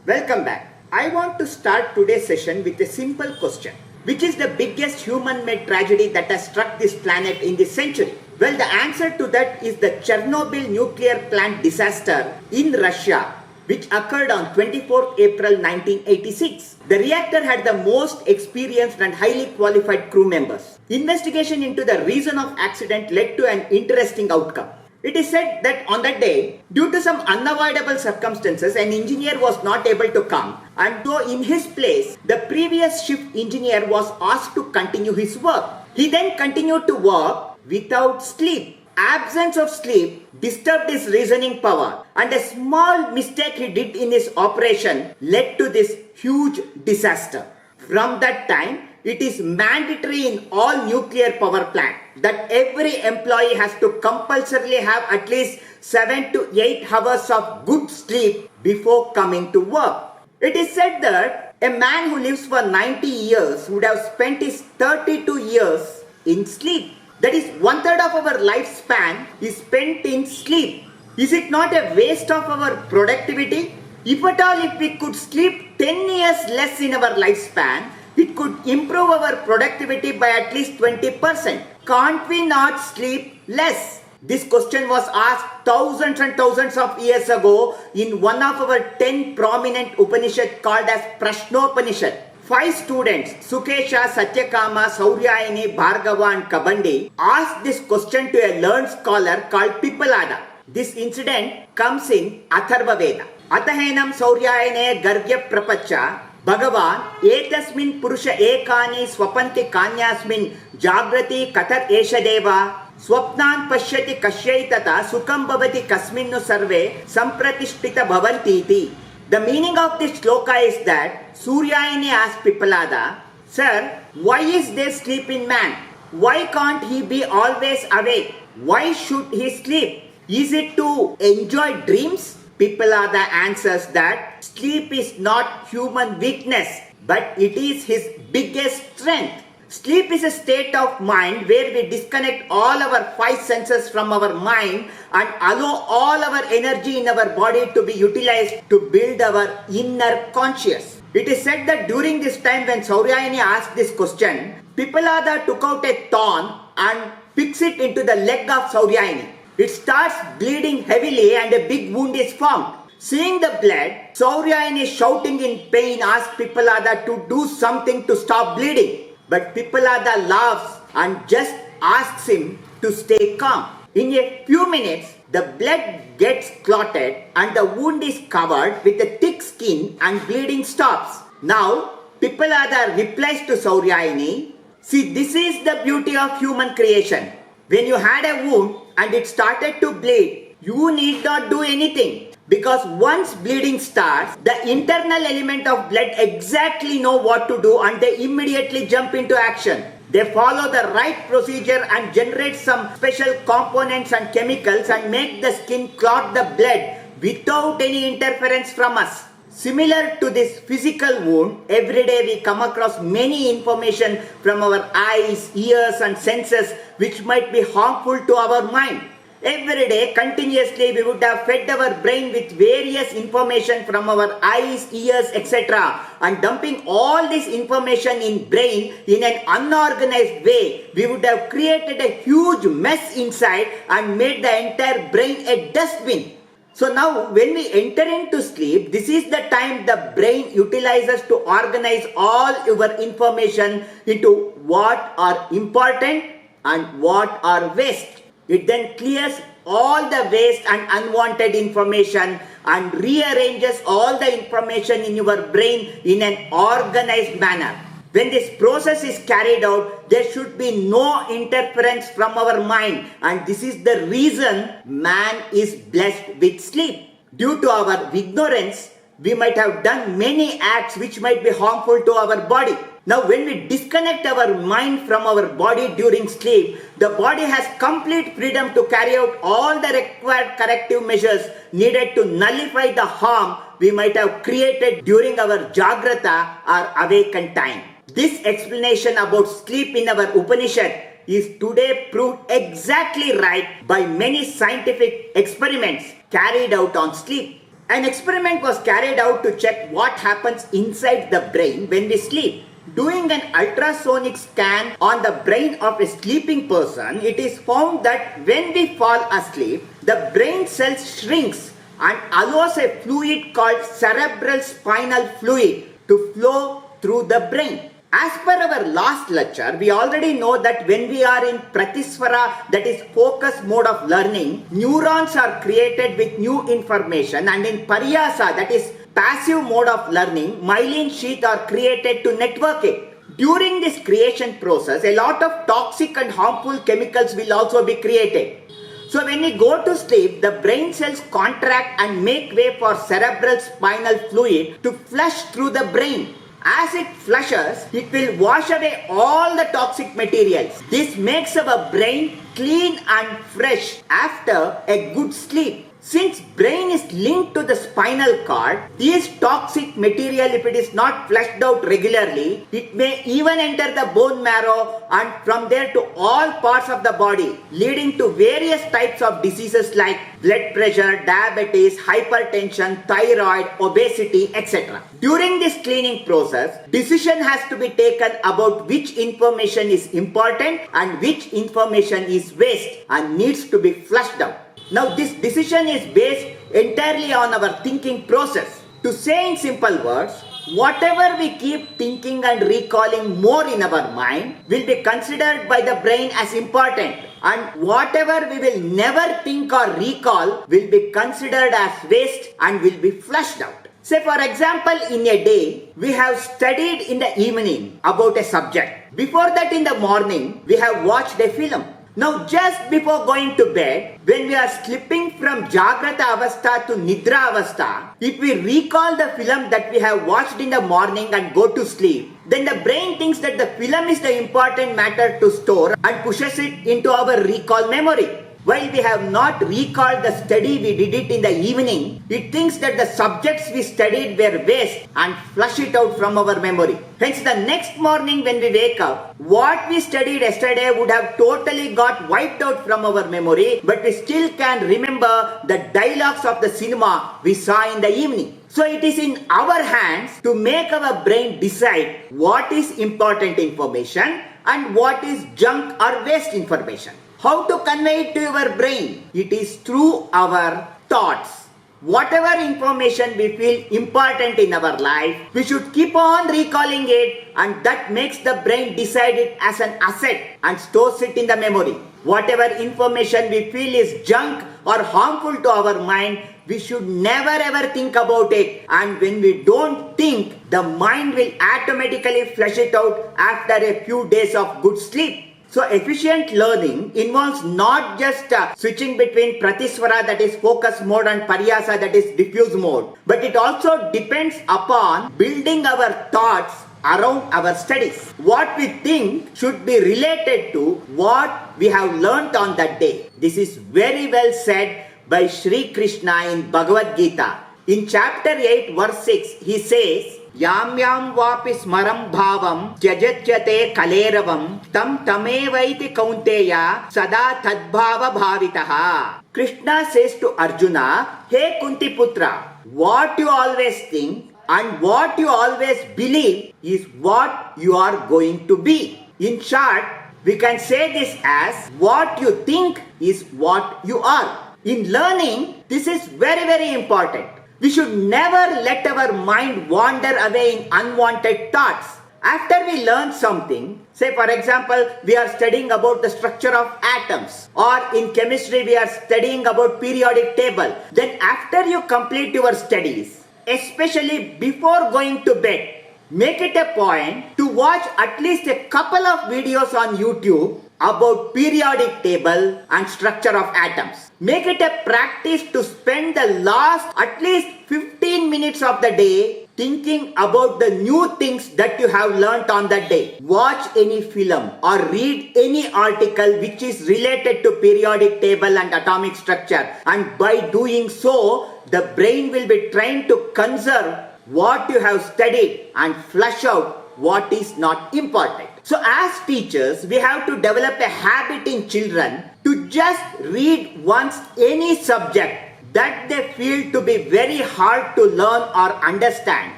Welcome back. I want to start today's session with a simple question. Which is the biggest human-made tragedy that has struck this planet in this century? Well, the answer to that is the Chernobyl nuclear plant disaster in Russia, which occurred on 24th April 1986. The reactor had the most experienced and highly qualified crew members. Investigation into the reason of accident led to an interesting outcome. It is said that on that day, due to some unavoidable circumstances, an engineer was not able to come, and so in his place, the previous shift engineer was asked to continue his work. He then continued to work without sleep. Absence of sleep disturbed his reasoning power, and a small mistake he did in his operation led to this huge disaster. From that time, it is mandatory in all nuclear power plants that every employee has to compulsorily have at least 7 to 8 hours of good sleep before coming to work. It is said that a man who lives for 90 years would have spent his 32 years in sleep. That is, 1/3 of our lifespan is spent in sleep. Is it not a waste of our productivity? If at all, if we could sleep 10 years less in our lifespan, it could improve our productivity by at least 20%. Can't we not sleep less? This question was asked thousands and thousands of years ago in one of our 10 prominent Upanishad called as Prashnopanishad. 5 students, Sukesha, Satyakama, Sauryayini, Bhargava and Kabandi, asked this question to a learned scholar called Pippalaada. This incident comes in Atharva Veda. Atahenam Sauryayine Gargya Prapacha Bhagavan etasmin purusha ekani swapanti kanyasmin jagrati katar esha deva swapnan pashyati kashyayitata sukam bhavati kasminnu sarve sampratishtita bhavantiti. The meaning of this shloka is that Suryayini asked Pippalaada, "Sir, why is there sleep in man? Why can't he be always awake? Why should he sleep? Is it to enjoy dreams?" Pippalaada answers that sleep is not human weakness, but it is his biggest strength. Sleep is a state of mind where we disconnect all our 5 senses from our mind and allow all our energy in our body to be utilized to build our inner conscious. It is said that during this time when Sauryayini asked this question, Pippalaada took out a thorn and fixed it into the leg of Sauryayini. It starts bleeding heavily and a big wound is formed. Seeing the blood, Sauryayini shouting in pain asked Pippalaada to do something to stop bleeding. But Pippalaada laughs and just asks him to stay calm. In a few minutes, the blood gets clotted and the wound is covered with a thick skin and bleeding stops. Now, Pippalaada replies to Sauryayini, "See, this is the beauty of human creation. When you had a wound and it started to bleed, you need not do anything. Because once bleeding starts, the internal element of blood exactly know what to do and they immediately jump into action. They follow the right procedure and generate some special components and chemicals and make the skin clot the blood without any interference from us." Similar to this physical wound, every day we come across many information from our eyes, ears and senses which might be harmful to our mind. Every day, continuously, we would have fed our brain with various information from our eyes, ears, etc. And dumping all this information in brain in an unorganized way, we would have created a huge mess inside and made the entire brain a dustbin. So now, when we enter into sleep, this is the time the brain utilizes to organize all your information into what are important and what are waste. It then clears all the waste and unwanted information and rearranges all the information in your brain in an organized manner. When this process is carried out, there should be no interference from our mind, and this is the reason man is blessed with sleep. Due to our ignorance, we might have done many acts which might be harmful to our body. Now, when we disconnect our mind from our body during sleep, the body has complete freedom to carry out all the required corrective measures needed to nullify the harm we might have created during our Jagrata or awakened time. This explanation about sleep in our Upanishad is today proved exactly right by many scientific experiments carried out on sleep. An experiment was carried out to check what happens inside the brain when we sleep. Doing an ultrasonic scan on the brain of a sleeping person, it is found that when we fall asleep, the brain cells shrinks and allows a fluid called cerebralspinal fluid to flow through the brain. As per our last lecture, we already know that when we are in pratisvara, that is focus mode of learning, neurons are created with new information, and in paryasa, that is passive mode of learning, myelin sheath are created to network it. During this creation process, a lot of toxic and harmful chemicals will also be created. So when we go to sleep, the brain cells contract and make way for cerebral spinal fluid to flush through the brain. As it flushes, it will wash away all the toxic materials. This makes our brain clean and fresh after a good sleep. Since brain is linked to the spinal cord, this toxic material, if it is not flushed out regularly, it may even enter the bone marrow and from there to all parts of the body, leading to various types of diseases like blood pressure, diabetes, hypertension, thyroid, obesity, etc. During this cleaning process, decision has to be taken about which information is important and which information is waste and needs to be flushed out. Now this decision is based entirely on our thinking process. To say in simple words, whatever we keep thinking and recalling more in our mind will be considered by the brain as important, and whatever we will never think or recall will be considered as waste and will be flushed out. Say for example, in a day, we have studied in the evening about a subject. Before that in the morning, we have watched a film. Now just before going to bed, when we are slipping from Jagrata Avastha to Nidraavasta, if we recall the film that we have watched in the morning and go to sleep, then the brain thinks that the film is the important matter to store and pushes it into our recall memory. While we have not recalled the study we did it in the evening, it thinks that the subjects we studied were waste and flush it out from our memory. Hence the next morning when we wake up, what we studied yesterday would have totally got wiped out from our memory, but we still can remember the dialogues of the cinema we saw in the evening. So it is in our hands to make our brain decide what is important information and what is junk or waste information. How to convey it to your brain? It is through our thoughts. Whatever information we feel important in our life, we should keep on recalling it, and that makes the brain decide it as an asset and stores it in the memory. Whatever information we feel is junk or harmful to our mind, we should never ever think about it, and when we don't think, the mind will automatically flush it out after a few days of good sleep. So efficient learning involves not just switching between pratisvara, that is focus mode, and paryasa, that is diffuse mode, but it also depends upon building our thoughts around our studies. What we think should be related to what we have learnt on that day. This is very well said by Sri Krishna in Bhagavad Gita. In chapter 8 verse 6, he says, Yam yam vapi smaram bhavam tyajajyate kaleravam tam tamevaiti kaunteya sada tadbhava bhavitaha. Krishna says to Arjuna, Hey Kunti Putra, what you always think and what you always believe is what you are going to be. In short, we can say this as what you think is what you are. In learning, this is very, very important. We should never let our mind wander away in unwanted thoughts. After we learn something, say for example, we are studying about the structure of atoms, or in chemistry we are studying about periodic table. Then after you complete your studies, especially before going to bed, make it a point to watch at least a couple of videos on YouTube about periodic table and structure of atoms. Make it a practice to spend the last at least 15 minutes of the day thinking about the new things that you have learnt on that day. Watch any film or read any article which is related to periodic table and atomic structure, and by doing so, the brain will be trained to conserve what you have studied and flush out what is not important. So as teachers, we have to develop a habit in children to just read once any subject that they feel to be very hard to learn or understand,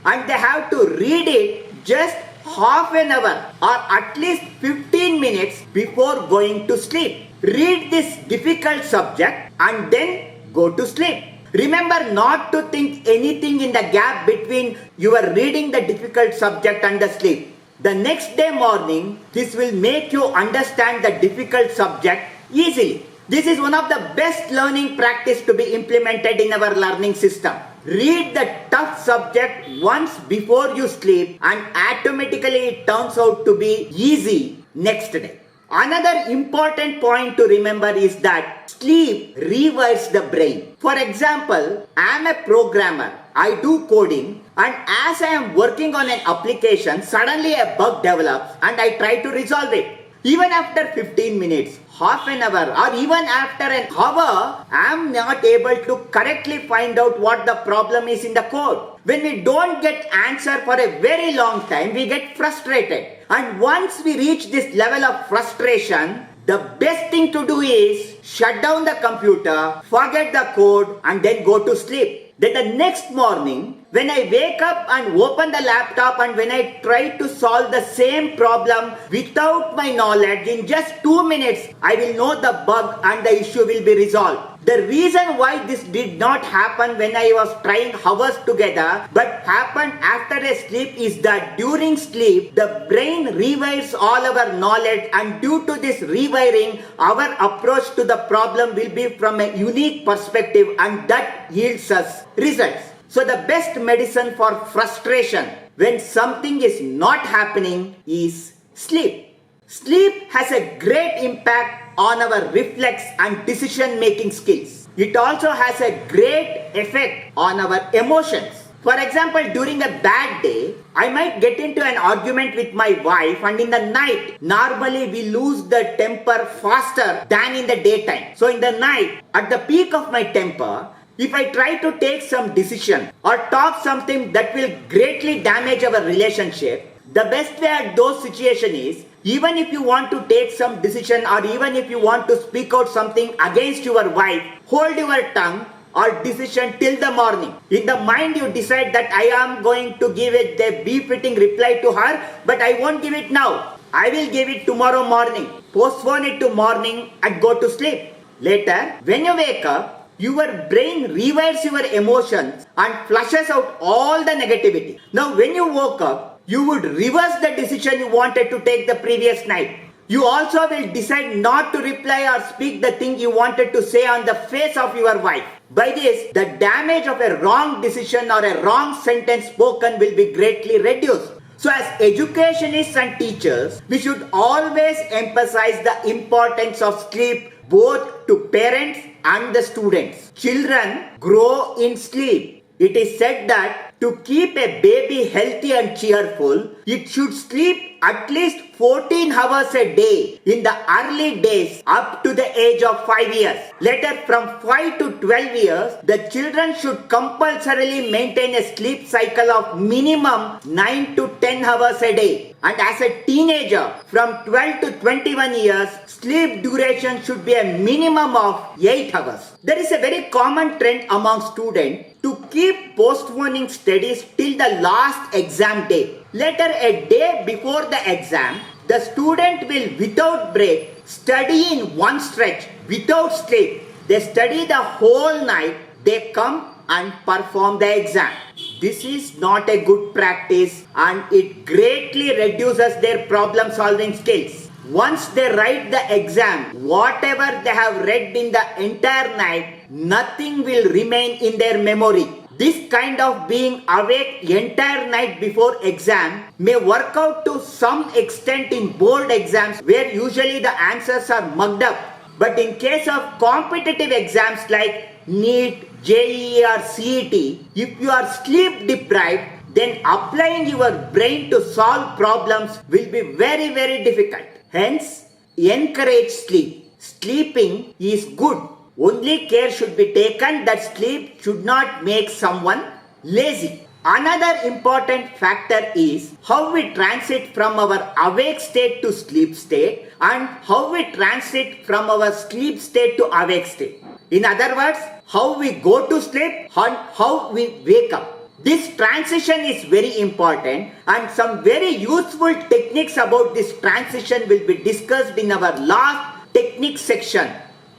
and they have to read it just half an hour or at least 15 minutes before going to sleep. Read this difficult subject and then go to sleep. Remember not to think anything in the gap between you are reading the difficult subject and the sleep. The next day morning, this will make you understand the difficult subject easily. This is one of the best learning practice to be implemented in our learning system. Read the tough subject once before you sleep and automatically it turns out to be easy next day. Another important point to remember is that sleep rewires the brain. For example, I am a programmer. I do coding, and as I am working on an application, suddenly a bug develops and I try to resolve it. Even after 15 minutes, half an hour, or even after an hour, I am not able to correctly find out what the problem is in the code. When we don't get answer for a very long time, we get frustrated. And once we reach this level of frustration, the best thing to do is shut down the computer, forget the code, and then go to sleep. Then the next morning, when I wake up and open the laptop and when I try to solve the same problem without my knowledge, in just 2 minutes, I will know the bug and the issue will be resolved. The reason why this did not happen when I was trying hours together but happened after a sleep is that during sleep, the brain rewires all our knowledge, and due to this rewiring, our approach to the problem will be from a unique perspective, and that yields us results. So the best medicine for frustration when something is not happening is sleep. Sleep has a great impact on our reflex and decision making skills. It also has a great effect on our emotions. For example, during a bad day, I might get into an argument with my wife, and in the night, normally we lose the temper faster than in the daytime. So in the night, at the peak of my temper, if I try to take some decision or talk something that will greatly damage our relationship, the best way at those situations is, even if you want to take some decision or even if you want to speak out something against your wife, hold your tongue or decision till the morning. In the mind you decide that I am going to give it the befitting reply to her, but I won't give it now. I will give it tomorrow morning. Postpone it to morning and go to sleep. Later, when you wake up, your brain rewires your emotions and flushes out all the negativity. Now when you woke up, you would reverse the decision you wanted to take the previous night. You also will decide not to reply or speak the thing you wanted to say on the face of your wife. By this, the damage of a wrong decision or a wrong sentence spoken will be greatly reduced. So as educationists and teachers, we should always emphasize the importance of sleep both to parents and the students. Children grow in sleep. It is said that to keep a baby healthy and cheerful, it should sleep at least 14 hours a day in the early days up to the age of 5 years. Later, from 5 to 12 years, the children should compulsorily maintain a sleep cycle of minimum 9 to 10 hours a day. And as a teenager, from 12 to 21 years, sleep duration should be a minimum of 8 hours. There is a very common trend among students to keep postponing studies till the last exam day. Later, a day before the exam, the student will without break study in one stretch without sleep. They study the whole night, they come and perform the exam. This is not a good practice and it greatly reduces their problem solving skills. Once they write the exam, whatever they have read in the entire night, nothing will remain in their memory. This kind of being awake entire night before exam may work out to some extent in board exams where usually the answers are mugged up. But in case of competitive exams like NEET, JEE or CET, if you are sleep deprived, then applying your brain to solve problems will be very, very difficult. Hence, encourage sleep. Sleeping is good. Only care should be taken that sleep should not make someone lazy. Another important factor is how we transit from our awake state to sleep state and how we transit from our sleep state to awake state. In other words, how we go to sleep and how we wake up. This transition is very important, and some very useful techniques about this transition will be discussed in our last technique section,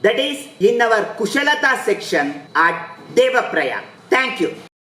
that is in our Kushalata section at Devaprayag. Thank you.